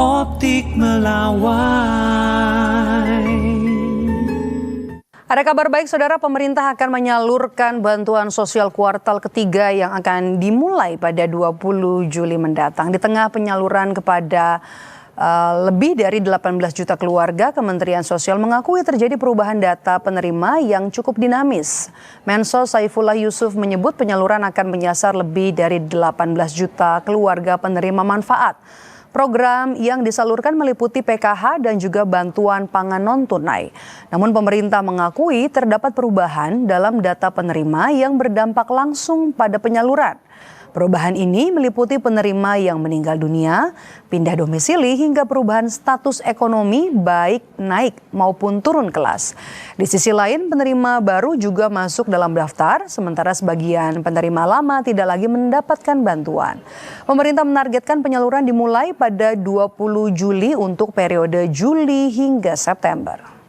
Optik Melawai. Ada kabar baik, Saudara. Pemerintah akan menyalurkan bantuan sosial kuartal ketiga yang akan dimulai pada 20 Juli mendatang. Di tengah penyaluran kepada lebih dari 18 juta keluarga, Kementerian Sosial mengakui terjadi perubahan data penerima yang cukup dinamis. Mensos Saifullah Yusuf menyebut penyaluran akan menyasar lebih dari 18 juta keluarga penerima manfaat. Program yang disalurkan meliputi PKH dan juga bantuan pangan non-tunai. Namun pemerintah mengakui terdapat perubahan dalam data penerima yang berdampak langsung pada penyaluran. Perubahan ini meliputi penerima yang meninggal dunia, pindah domisili hingga perubahan status ekonomi baik naik maupun turun kelas. Di sisi lain, penerima baru juga masuk dalam daftar, sementara sebagian penerima lama tidak lagi mendapatkan bantuan. Pemerintah menargetkan penyaluran dimulai pada 20 Juli untuk periode Juli hingga September.